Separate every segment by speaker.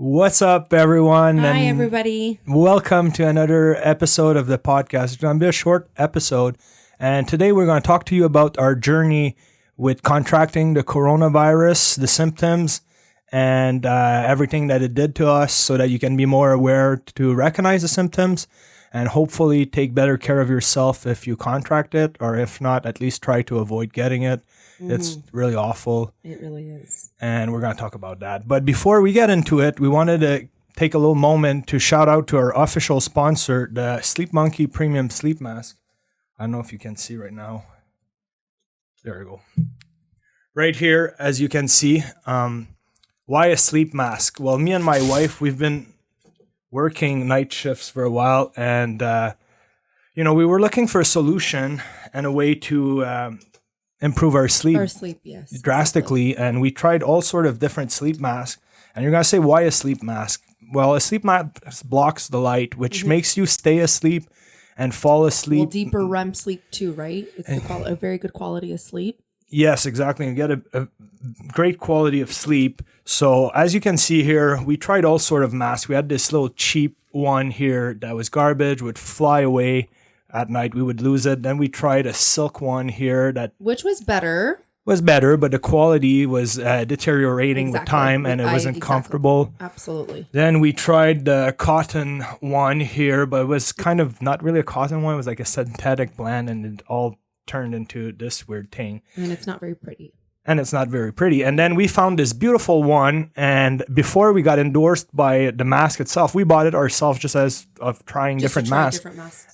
Speaker 1: What's up, everyone?
Speaker 2: Hi, everybody.
Speaker 1: Welcome to another episode of the podcast. It's going to be a short episode. And today we're going to talk to you about our journey with contracting the coronavirus, the symptoms, and everything that it did to us so that you can be more aware to recognize the symptoms and hopefully take better care of yourself if you contract it, or if not, at least try to avoid getting it. It's really awful.
Speaker 2: It really is.
Speaker 1: And we're going to talk about that. But before we get into it, we wanted to take a little moment to shout out to our official sponsor, the Sleep Monkey Premium Sleep Mask. I don't know if you can see right now. There we go. Right here, as you can see, why a sleep mask? Well, me and my wife, we've been working night shifts for a while, and we were looking for a solution and a way to improve our sleep.
Speaker 2: Our sleep, yes.
Speaker 1: Drastically. Exactly. And we tried all sort of different sleep masks. And you're going to say, why a sleep mask? Well, a sleep mask blocks the light, which makes you stay asleep and fall asleep.
Speaker 2: Well, deeper REM sleep too, right? It's a very good quality of sleep.
Speaker 1: Yes, exactly. You get a great quality of sleep. So as you can see here, we tried all sort of masks. We had this little cheap one here that was garbage, would fly away. At night, we would lose it. Then we tried a silk one here which
Speaker 2: was better.
Speaker 1: But the quality was deteriorating with time, and it wasn't comfortable.
Speaker 2: Absolutely.
Speaker 1: Then we tried the cotton one here, but it was kind of not really a cotton one. It was like a synthetic blend, and it all turned into this weird thing.
Speaker 2: And it's not very pretty.
Speaker 1: And then we found this beautiful one, and before we got endorsed by the mask itself, we bought it ourselves just as of trying different masks.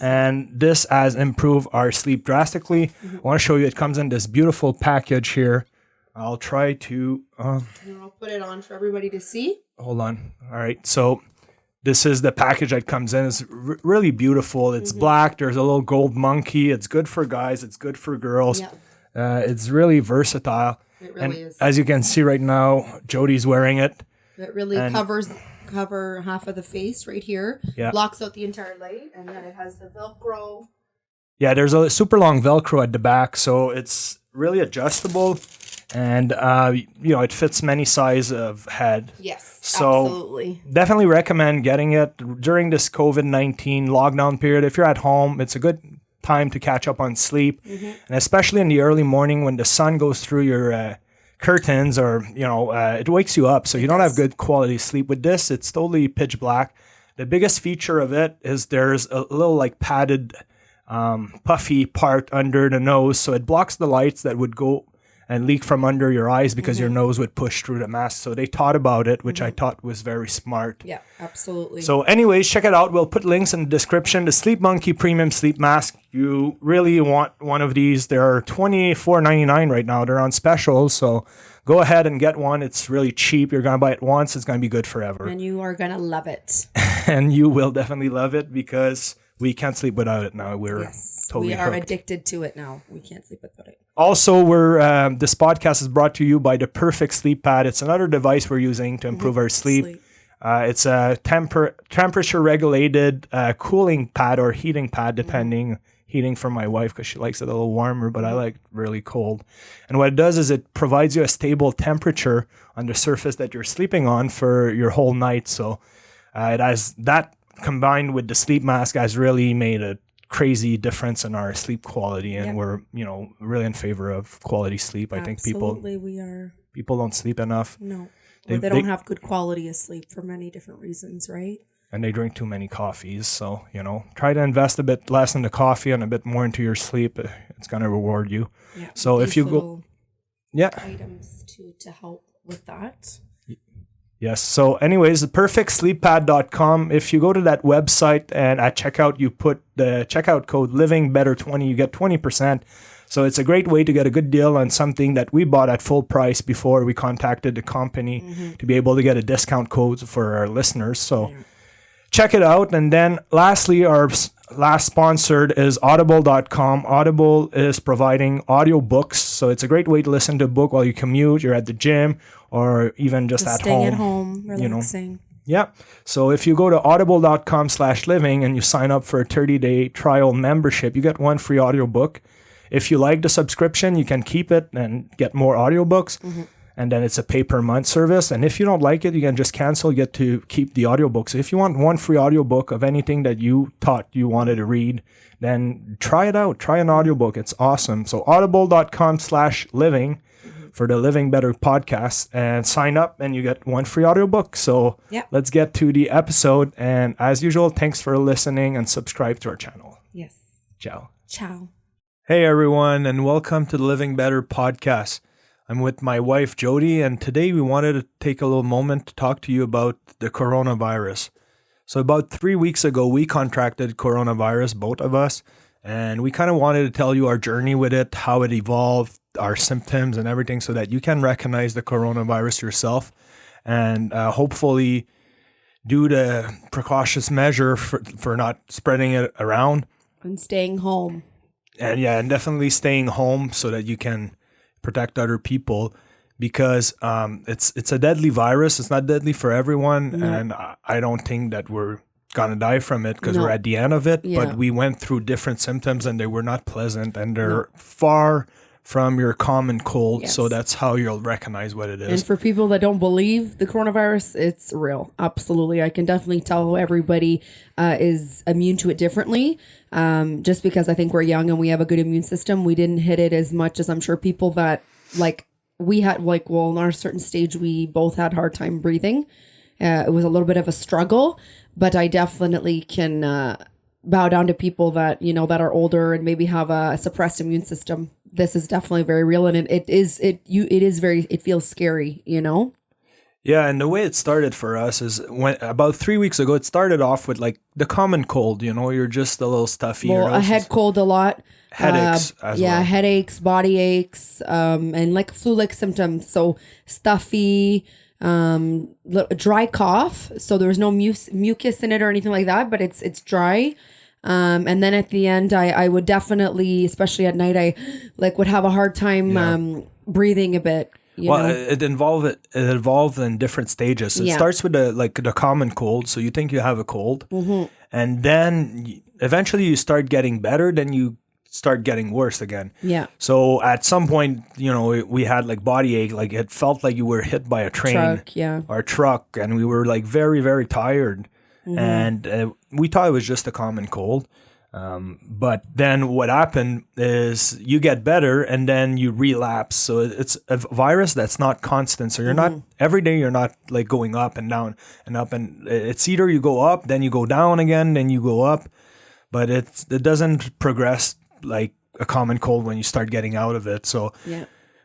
Speaker 1: And this has improved our sleep drastically. I want to show you, it comes in this beautiful package here. I'll try to...
Speaker 2: I'll put it on for everybody to see.
Speaker 1: Hold on. All right. So this is the package that comes in. It's really beautiful. It's black. There's a little gold monkey. It's good for guys. It's good for girls. Yeah. It's really versatile.
Speaker 2: It really is.
Speaker 1: As you can see right now, Jodi's wearing it.
Speaker 2: It really cover half of the face right here. Yeah. Blocks out the entire light, and then it has the Velcro.
Speaker 1: Yeah, there's a super long Velcro at the back, so it's really adjustable, and it fits many size of head.
Speaker 2: Yes,
Speaker 1: so
Speaker 2: absolutely.
Speaker 1: Definitely recommend getting it during this COVID-19 lockdown period. If you're at home, it's a good time to catch up on sleep, and especially in the early morning when the sun goes through your curtains, or it wakes you up, so you don't have good quality sleep. With this, it's totally pitch black. The biggest feature of it is there's a little like padded puffy part under the nose, so it blocks the lights that would go and leak from under your eyes because your nose would push through the mask. So they thought about it, which I thought was very smart.
Speaker 2: Yeah, absolutely.
Speaker 1: So anyways, check it out. We'll put links in the description. The Sleep Monkey Premium Sleep Mask. You really want one of these. They're $24.99 right now. They're on special. So go ahead and get one. It's really cheap. You're going to buy it once. It's going to be good forever.
Speaker 2: And you are going to love it.
Speaker 1: And you will definitely love it because we can't sleep without it now. We're totally
Speaker 2: hooked.
Speaker 1: Addicted
Speaker 2: to it now. We can't sleep without it.
Speaker 1: Also, this podcast is brought to you by the Perfect Sleep Pad. It's another device we're using to improve our sleep. It's a temperature-regulated cooling pad or heating pad, depending. Heating for my wife because she likes it a little warmer, but I like really cold. And what it does is it provides you a stable temperature on the surface that you're sleeping on for your whole night. So it has that combined with the sleep mask has really made a crazy difference in our sleep quality, and we're really in favor of quality sleep. I think
Speaker 2: we are.
Speaker 1: People don't sleep enough.
Speaker 2: No, they don't have good quality of sleep for many different reasons, right?
Speaker 1: And they drink too many coffees. So try to invest a bit less in the coffee and a bit more into your sleep. It's going to reward you.
Speaker 2: Yeah.
Speaker 1: So if you go,
Speaker 2: items to help with that.
Speaker 1: Yes. So anyways, perfectsleeppad.com. If you go to that website and at checkout, you put the checkout code LivingBetter20, you get 20%. So it's a great way to get a good deal on something that we bought at full price before we contacted the company to be able to get a discount code for our listeners. So check it out. And then lastly, our last sponsored is audible.com. Audible is providing audiobooks. So it's a great way to listen to a book while you commute, you're at the gym, or even just at home.
Speaker 2: Staying at home, relaxing.
Speaker 1: Yeah. So if you go to audible.com/living and you sign up for a 30-day trial membership, you get one free audiobook. If you like the subscription, you can keep it and get more audiobooks. And then it's a pay per month service. And if you don't like it, you can just cancel. You get to keep the audiobooks. If you want one free audiobook of anything that you thought you wanted to read, then try it out. Try an audiobook. It's awesome. So audible.com/living for the Living Better podcast, and sign up and you get one free audiobook. So let's get to the episode. And as usual, thanks for listening and subscribe to our channel.
Speaker 2: Yes.
Speaker 1: Ciao.
Speaker 2: Ciao.
Speaker 1: Hey everyone, and welcome to the Living Better podcast. I'm with my wife Jodi, and today we wanted to take a little moment to talk to you about the coronavirus. So about 3 weeks ago, we contracted coronavirus, both of us, and we kind of wanted to tell you our journey with it, how it evolved, our symptoms and everything, so that you can recognize the coronavirus yourself and hopefully do the precautious measure for not spreading it around.
Speaker 2: And staying home.
Speaker 1: And definitely staying home so that you can protect other people, because it's a deadly virus. It's not deadly for everyone, and I don't think that we're gonna die from it because we're at the end of it.
Speaker 2: Yeah.
Speaker 1: But we went through different symptoms and they were not pleasant, and they're far from your common cold.
Speaker 2: Yes.
Speaker 1: So that's how you'll recognize what it is.
Speaker 2: And for people that don't believe the coronavirus, it's real. Absolutely. I can definitely tell everybody is immune to it differently. Just because I think we're young and we have a good immune system. We didn't hit it as much as I'm sure people that we had in our certain stage, we both had hard time breathing. It was a little bit of a struggle, but I definitely can bow down to people that, that are older and maybe have a suppressed immune system. This is definitely very real, and it feels scary,
Speaker 1: Yeah, and the way it started for us is when about 3 weeks ago, it started off with like the common cold. You're just a little stuffy.
Speaker 2: Well, a head cold a lot.
Speaker 1: Headaches as well.
Speaker 2: Headaches, body aches, and like flu-like symptoms. So stuffy, dry cough. So there was no mucus in it or anything like that, but it's dry. And then at the end, I would definitely, especially at night, I would have a hard time breathing a bit.
Speaker 1: It evolved in different stages. So it starts with the common cold. So you think you have a cold, and then eventually you start getting better. Then you start getting worse again.
Speaker 2: Yeah.
Speaker 1: So at some point, we had like body ache. Like it felt like you were hit by a train or a truck, and we were like very, very tired. And we thought it was just a common cold. But then what happened is you get better and then you relapse. So it's a virus that's not constant. So you're not every day, you're not like going up and down and up. And it's either you go up, then you go down again, then you go up. But it doesn't progress like a common cold when you start getting out of it. So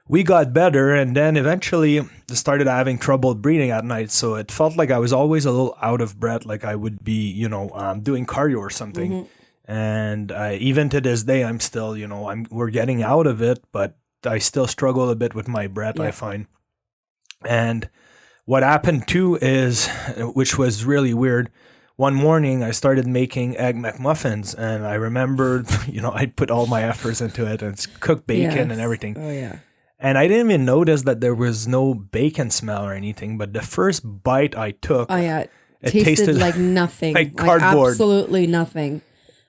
Speaker 1: we got better, and then eventually started having trouble breathing at night. So it felt like I was always a little out of breath, like I would be, doing cardio or something. And even to this day, I'm still, we're getting out of it, but I still struggle a bit with my breath, I find. And what happened too is, which was really weird, one morning I started making egg McMuffins, and I remembered, I put all my efforts into it and cooked bacon and everything.
Speaker 2: Oh, yeah.
Speaker 1: And I didn't even notice that there was no bacon smell or anything. But the first bite I took,
Speaker 2: it tasted like nothing,
Speaker 1: like cardboard,
Speaker 2: absolutely nothing.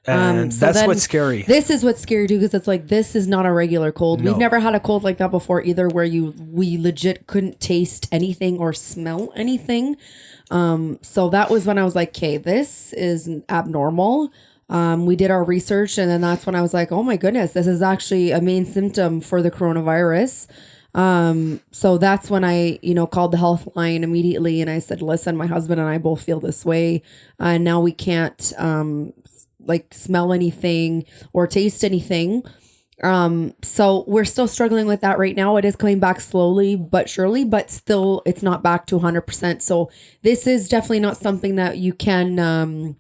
Speaker 1: And that's what's scary.
Speaker 2: This is what's scary too, because it's like this is not a regular cold. No. We've never had a cold like that before either, where we legit couldn't taste anything or smell anything. So that was when I was like, okay, this is abnormal. We did our research, and then that's when I was like, oh my goodness, this is actually a main symptom for the coronavirus. So that's when I, called the health line immediately, and I said, listen, my husband and I both feel this way. And now we can't, smell anything or taste anything. So we're still struggling with that right now. It is coming back slowly but surely, but still it's not back to 100%. So this is definitely not something that you can,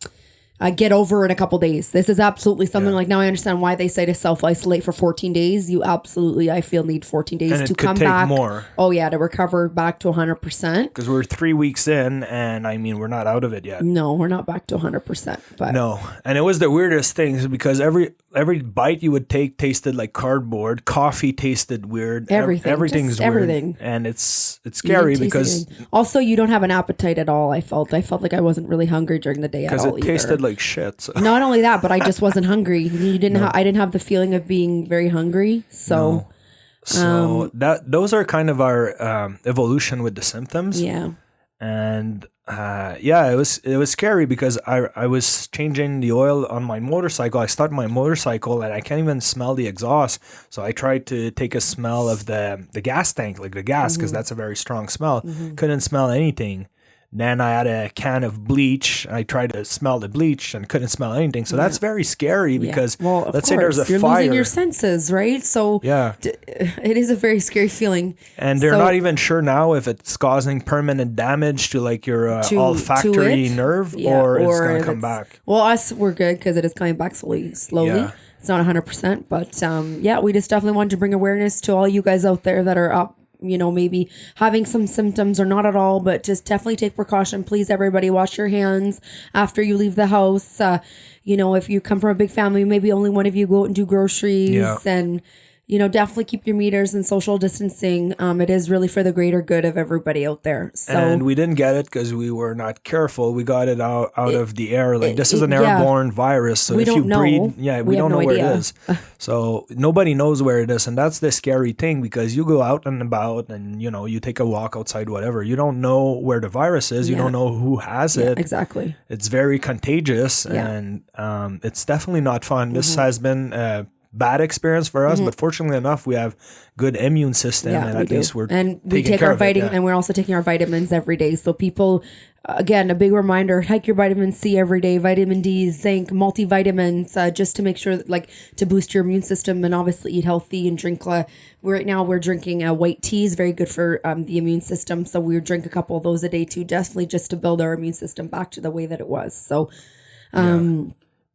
Speaker 2: get over in a couple days. This is absolutely something like, now I understand why they say to self-isolate for 14 days. You absolutely, I feel, need 14 days
Speaker 1: and
Speaker 2: to
Speaker 1: it could
Speaker 2: come
Speaker 1: take
Speaker 2: back.
Speaker 1: More.
Speaker 2: Oh yeah, to recover back to 100%.
Speaker 1: Because we're 3 weeks in, and we're not out of it yet.
Speaker 2: No, we're not back to 100%. But
Speaker 1: no, and it was the weirdest thing because every bite you would take tasted like cardboard. Coffee tasted weird. Everything's weird.
Speaker 2: Everything.
Speaker 1: And it's scary because
Speaker 2: also you don't have an appetite at all. I felt like I wasn't really hungry during the day at all.
Speaker 1: Because it tasted like shit. So.
Speaker 2: Not only that, but I just wasn't hungry. I didn't have the feeling of being very hungry. So
Speaker 1: So those are kind of our evolution with the symptoms.
Speaker 2: Yeah.
Speaker 1: And it was scary because I was changing the oil on my motorcycle. I started my motorcycle and I can't even smell the exhaust. So I tried to take a smell of the gas tank, like the gas, because that's a very strong smell. Couldn't smell anything. Then I had a can of bleach. I tried to smell the bleach and couldn't smell anything. So that's very scary because let's say there's a
Speaker 2: You're
Speaker 1: fire.
Speaker 2: losing your senses, right? So it is a very scary feeling.
Speaker 1: And they're not even sure now if it's causing permanent damage to like your olfactory nerve or it's going to come back.
Speaker 2: Well, we're good because it is coming back slowly.
Speaker 1: Yeah.
Speaker 2: It's not 100%, but we just definitely wanted to bring awareness to all you guys out there that are up, maybe having some symptoms or not at all, but just definitely take precaution. Please, everybody, wash your hands after you leave the house. If you come from a big family, maybe only one of you go out and do groceries and definitely keep your meters and social distancing. It is really for the greater good of everybody out there. So,
Speaker 1: and we didn't get it because we were not careful. We got it out of the air. Like this is an airborne virus. So if you breathe, we don't know where it is. So nobody knows where it is. And that's the scary thing because you go out and about and, you take a walk outside, whatever. You don't know where the virus is. You don't know who has it.
Speaker 2: Exactly.
Speaker 1: It's very contagious and it's definitely not fun. This has been bad experience for us, but fortunately enough, we have good immune system, and at least we
Speaker 2: take our vitamins, and we're also taking our vitamins every day. So people, again, a big reminder: take your vitamin C every day, vitamin D, zinc, multivitamins, just to make sure, to boost your immune system, and obviously eat healthy and drink. Right now, we're drinking white tea is very good for the immune system, so we drink a couple of those a day too, definitely just to build our immune system back to the way that it was. So.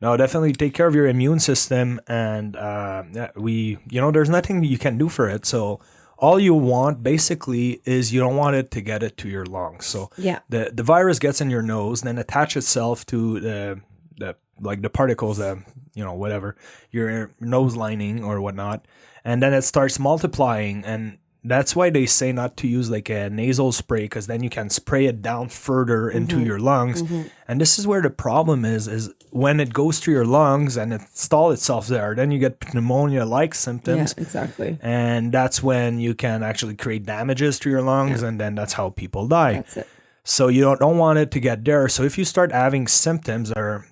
Speaker 1: No, definitely take care of your immune system, and there's nothing you can do for it. So all you want basically is you don't want it to get it to your lungs. So the virus gets in your nose, then attach itself to the particles that whatever your nose lining or whatnot, and then it starts multiplying. And that's why they say not to use like a nasal spray, because then you can spray it down further into your lungs. And this is where the problem is when it goes to your lungs and it installs itself there, then you get pneumonia-like symptoms.
Speaker 2: Yeah, exactly.
Speaker 1: And that's when you can actually create damages to your lungs, and then that's how people die.
Speaker 2: That's it.
Speaker 1: So you don't want it to get there. So if you start having symptoms, or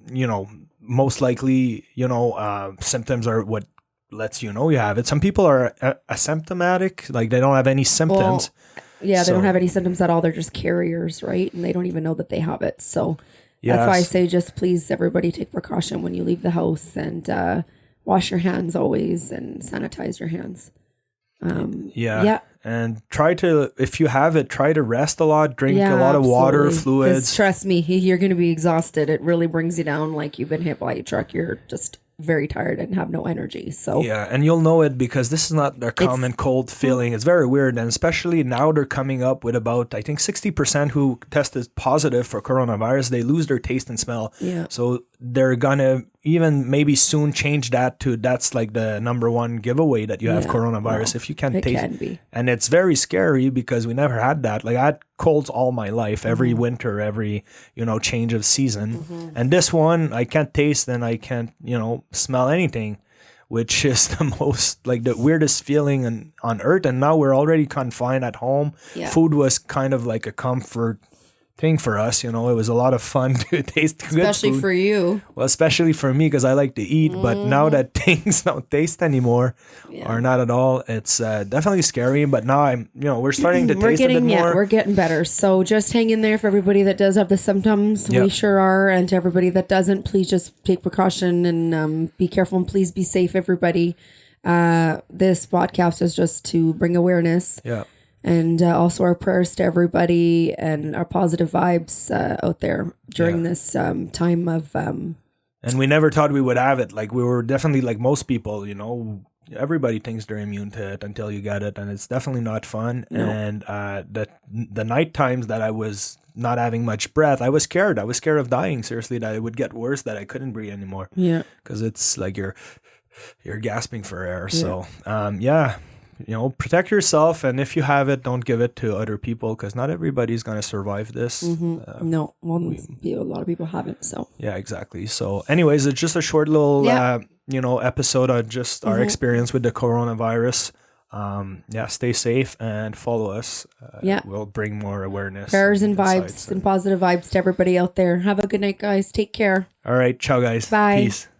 Speaker 1: most likely symptoms are what lets you have it. Some people are asymptomatic, like they don't have any symptoms.
Speaker 2: They don't have any symptoms at all. They're just carriers, right? And they don't even know that they have it. So that's why I say just please, everybody, take precaution when you leave the house, and wash your hands always and sanitize your hands. And
Speaker 1: try to, if you have it, try to rest a lot, drink a lot of water, fluids.
Speaker 2: Trust me, you're going to be exhausted. It really brings you down like you've been hit by a truck. You're just very tired and have no energy. So
Speaker 1: and you'll know it because this is not their common cold feeling. It's very weird, and especially now they're coming up with about, I think, 60% who tested positive for coronavirus, they lose their taste and smell. So they're gonna even maybe soon change that to that's like the number one giveaway that you have coronavirus if you can't taste.
Speaker 2: Can be.
Speaker 1: And it's very scary because we never had that. Like I had colds all my life, every winter, every change of season, and this one I can't taste and I can't smell anything, which is the most like the weirdest feeling on earth. And now we're already confined at home. Food was kind of like a comfort thing for us. It was a lot of fun to taste good
Speaker 2: especially
Speaker 1: food.
Speaker 2: For you.
Speaker 1: Well, especially for me because I like to eat, but now that things don't taste anymore or not at all, it's definitely scary. But now we're starting to taste a bit more.
Speaker 2: We're getting better. So just hang in there for everybody that does have the symptoms. We sure are. And to everybody that doesn't, please just take precaution and be careful, and please be safe, everybody. This podcast is just to bring awareness. And also our prayers to everybody and our positive vibes out there during this time of... And
Speaker 1: we never thought we would have it. Like we were definitely like most people, everybody thinks they're immune to it until you get it. And it's definitely not fun. No. And the night times that I was not having much breath, I was scared. I was scared of dying, seriously, that it would get worse, that I couldn't breathe anymore. Because it's like you're gasping for air. So, protect yourself, and if you have it, don't give it to other people because not everybody's going to survive this.
Speaker 2: No, a lot of people haven't. So
Speaker 1: exactly. So, anyways, it's just a short little episode on just our experience with the coronavirus. Yeah, stay safe and follow us.
Speaker 2: Yeah.
Speaker 1: We'll bring more awareness.
Speaker 2: Prayers and
Speaker 1: insights
Speaker 2: vibes and positive vibes to everybody out there. Have a good night, guys. Take care.
Speaker 1: All right. Ciao, guys.
Speaker 2: Bye.
Speaker 1: Peace.